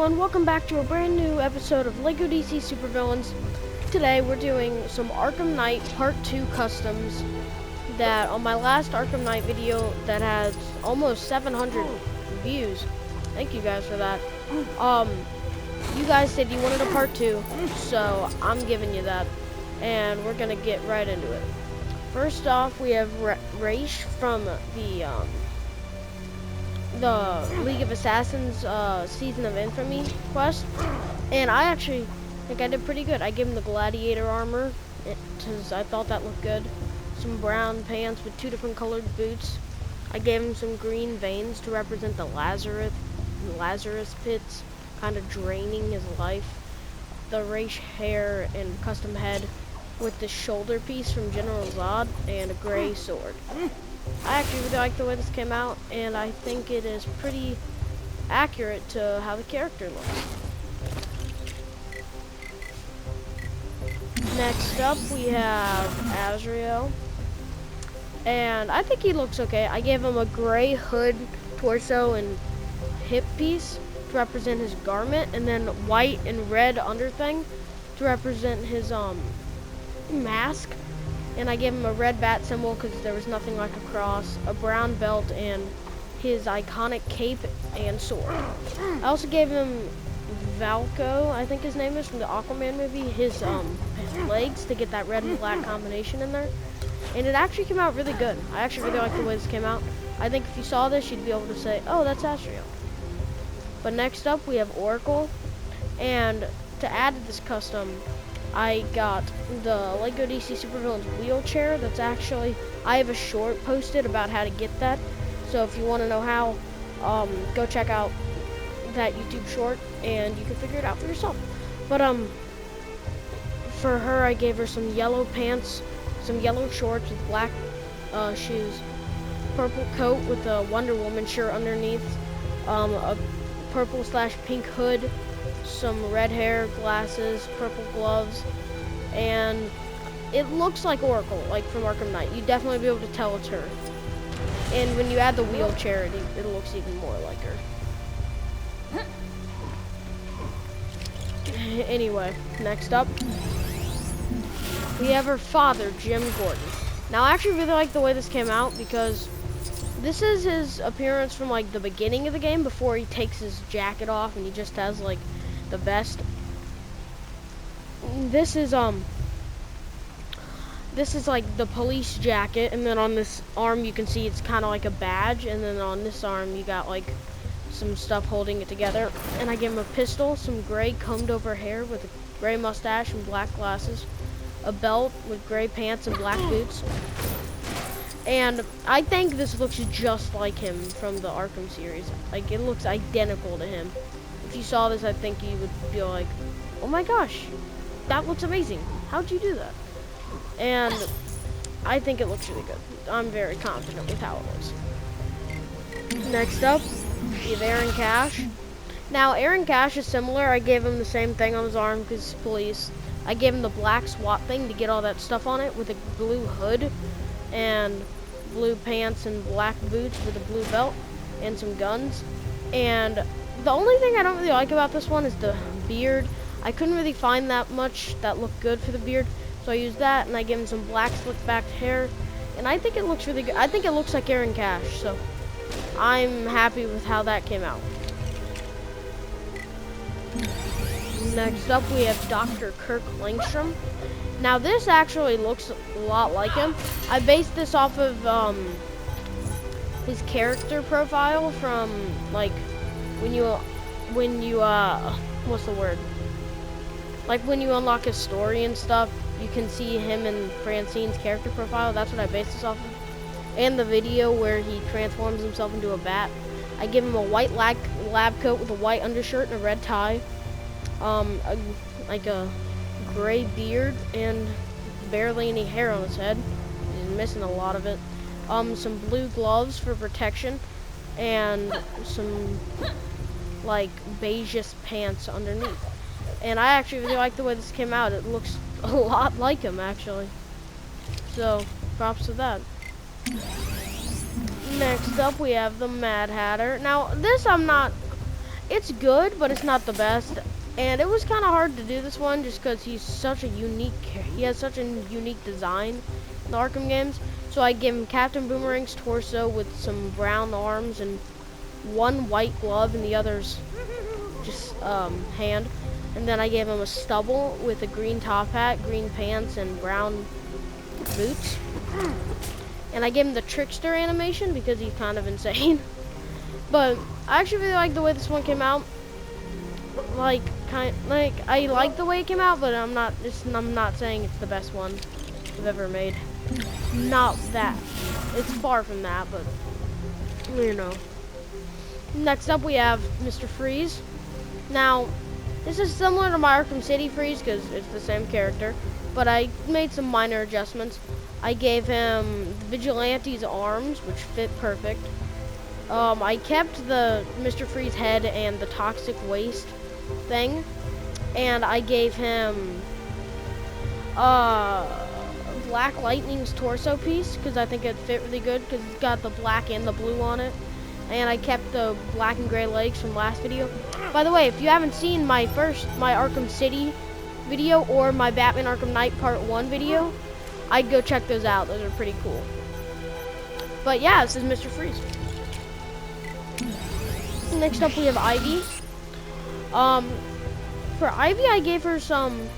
everyone, welcome back to a brand new episode of LEGO DC Supervillains. Today we're doing some Arkham Knight Part 2 customs that on my last Arkham Knight video that has almost 700 views. Thank you guys for that. You guys said you wanted a Part 2, so I'm giving you that. And we're gonna get right into it. First off, we have Raish from the League of Assassins Season of Infamy quest, and I actually think I did pretty good. I gave him the gladiator armor because I thought that looked good. Some brown pants with 2 different colored boots. I gave him some green veins to represent the Lazarus pits, kind of draining his life. The Raish hair and custom head with the shoulder piece from General Zod and a gray sword. I actually really like the way this came out, and I think it is pretty accurate to how the character looks. Next up, we have Azrael, and I think he looks okay. I gave him a gray hood, torso, and hip piece to represent his garment, and then white and red underthing to represent his mask. And I gave him a red bat symbol because there was nothing like a cross, a brown belt, and his iconic cape and sword. I also gave him Valko, I think his name is, from the Aquaman movie, his legs to get that red and black combination in there. And it actually came out really good. I actually really like the way this came out. I think if you saw this, you'd be able to say, oh, that's Azrael. But next up, we have Oracle. And to add to this custom, I got the LEGO DC Supervillains wheelchair. That's actually, I have a short posted about how to get that. So if you want to know how, go check out that YouTube short and you can figure it out for yourself. But for her, I gave her some yellow pants, some yellow shorts with black shoes, purple coat with a Wonder Woman shirt underneath, a purple/pink hood, some red hair, glasses, purple gloves, and it looks like Oracle, like from Arkham Knight. You'd definitely be able to tell it's her. And when you add the wheelchair, it looks even more like her. Anyway, next up, we have her father, Jim Gordon. Now, I actually really like the way this came out because this is his appearance from like the beginning of the game before he takes his jacket off and he just has like the vest. This is like the police jacket, and then on this arm you can see it's kind of like a badge, and then on this arm you got like some stuff holding it together. And I gave him a pistol, some gray combed over hair with a gray mustache and black glasses, a belt with gray pants and black boots. And I think this looks just like him from the Arkham series. Like, it looks identical to him. If you saw this, I think you would be like, oh my gosh, that looks amazing. How'd you do that? And I think it looks really good. I'm very confident with how it looks. Next up, we have Aaron Cash. Now, Aaron Cash is similar. I gave him the same thing on his arm because he's police. I gave him the black SWAT thing to get all that stuff on it with a blue hood and blue pants and black boots with a blue belt and some guns. And the only thing I don't really like about this one is the beard. I couldn't really find that much that looked good for the beard, so I used that, and I gave him some black slick back hair, and I think it looks really good. I think it looks like Aaron Cash, so I'm happy with how that came out. Next up, we have Dr. Kirk Langstrom. Now, this actually looks a lot like him. I based this off of his character profile from like when you what's the word? Like when you unlock his story and stuff, you can see him and Francine's character profile. That's what I based this off of. And the video where he transforms himself into a bat. I give him a white lab coat with a white undershirt and a red tie. Like a gray beard and barely any hair on his head. He's missing a lot of it. Some blue gloves for protection and some like beigeish pants underneath. And I actually really like the way this came out. It looks a lot like him actually. So props to that. Next up we have the Mad Hatter. Now this it's good, but it's not the best. And it was kind of hard to do this one just because he has such a unique design in the Arkham games. So I gave him Captain Boomerang's torso with some brown arms and one white glove and the other's just hand. And then I gave him a stubble with a green top hat, green pants, and brown boots. And I gave him the trickster animation because he's kind of insane. But I actually really like the way this one came out. I like the way it came out, but I'm not saying it's the best one I've ever made. Not that. It's far from that, but you know. Next up we have Mr. Freeze. Now, this is similar to my Arkham City Freeze because it's the same character, but I made some minor adjustments. I gave him the Vigilante's arms, which fit perfect. I kept the Mr. Freeze head and the toxic waste thing, and I gave him Black Lightning's torso piece because I think it fit really good because it's got the black and the blue on it. And I kept the black and gray legs from last video. By the way, if you haven't seen my Arkham City video or my Batman Arkham Knight Part 1 video, I'd go check those out. Those are pretty cool. But yeah, this is Mr. Freeze. Next up we have Ivy. For Ivy, I gave her some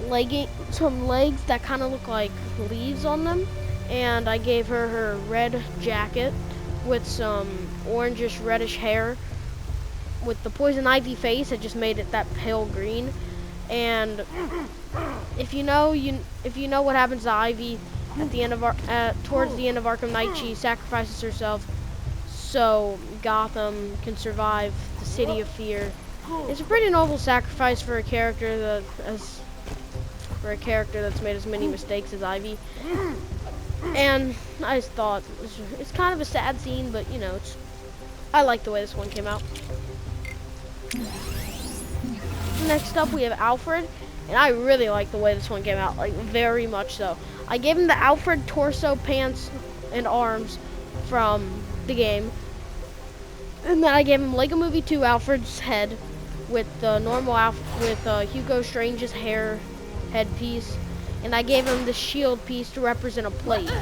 legs that kind of look like leaves on them, and I gave her her red jacket with some orangish reddish hair with the poison ivy face. I just made it that pale green. And if you know what happens to Ivy at the end of towards the end of Arkham Knight, she sacrifices herself so Gotham can survive the City of Fear. It's a pretty noble sacrifice for a character that's made as many mistakes as Ivy. And I just thought it's kind of a sad scene, but you know, I like the way this one came out. Next up we have Alfred, and I really like the way this one came out, like very much so. I gave him the Alfred torso, pants, and arms from the game, and then I gave him Lego Movie 2 Alfred's head with the normal with Hugo Strange's headpiece, and I gave him the shield piece to represent a plate,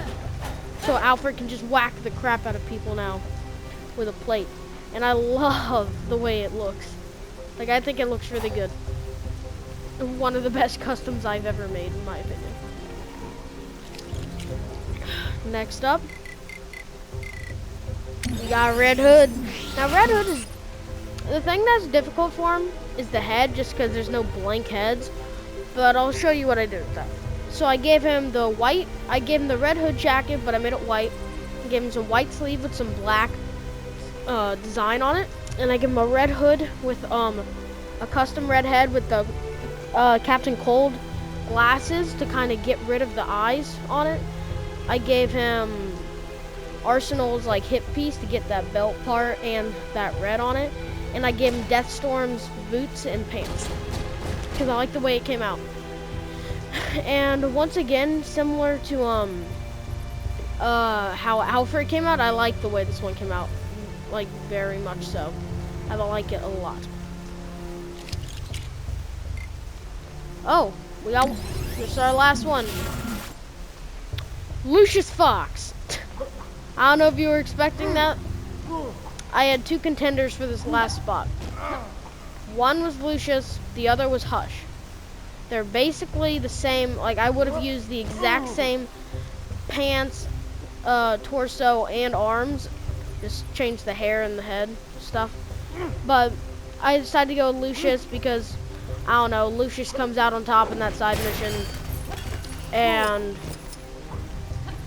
so Alfred can just whack the crap out of people now with a plate. And I love the way it looks. Like, I think it looks really good. One of the best customs I've ever made, in my opinion. Next up, we got Red Hood. Now, Red Hood is the thing that's difficult for him is the head, just because there's no blank heads. But I'll show you what I did with that. So I gave him the white. I gave him the Red Hood jacket, but I made it white. I gave him some white sleeve with some black design on it, and I gave him a red hood with a custom red head with the Captain Cold glasses to kind of get rid of the eyes on it. I gave him Arsenal's like hip piece to get that belt part and that red on it, and I gave him Deathstorm's boots and pants because I like the way it came out. And once again, similar to how Alfred came out, I like the way this one came out. Like, very much so. I like it a lot. Oh, this is our last one. Lucius Fox. I don't know if you were expecting that. I had two contenders for this last spot. One was Lucius, the other was Hush. They're basically the same. Like, I would have used the exact same pants, torso, and arms. Just change the hair and the head stuff. But I decided to go with Lucius because, I don't know, Lucius comes out on top in that side mission. And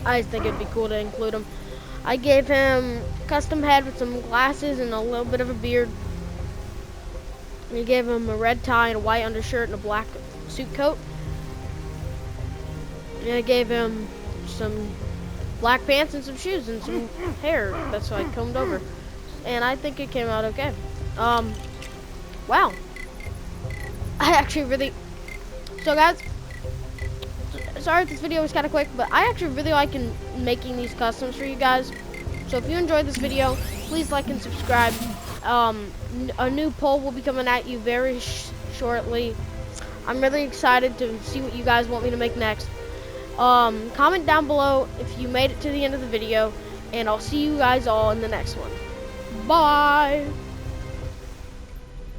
I think it'd be cool to include him. I gave him custom head with some glasses and a little bit of a beard. I gave him a red tie and a white undershirt and a black suit coat. And I gave him some black pants and some shoes and some hair that's I combed over, and I think it came out okay. Wow, I actually really, so guys, sorry if this video was kind of quick, but I actually really like making these customs for you guys. So if you enjoyed this video, please like and subscribe. A new poll will be coming at you very shortly. I'm really excited to see what you guys want me to make next. Comment down below if you made it to the end of the video, and I'll see you guys all in the next one. Bye!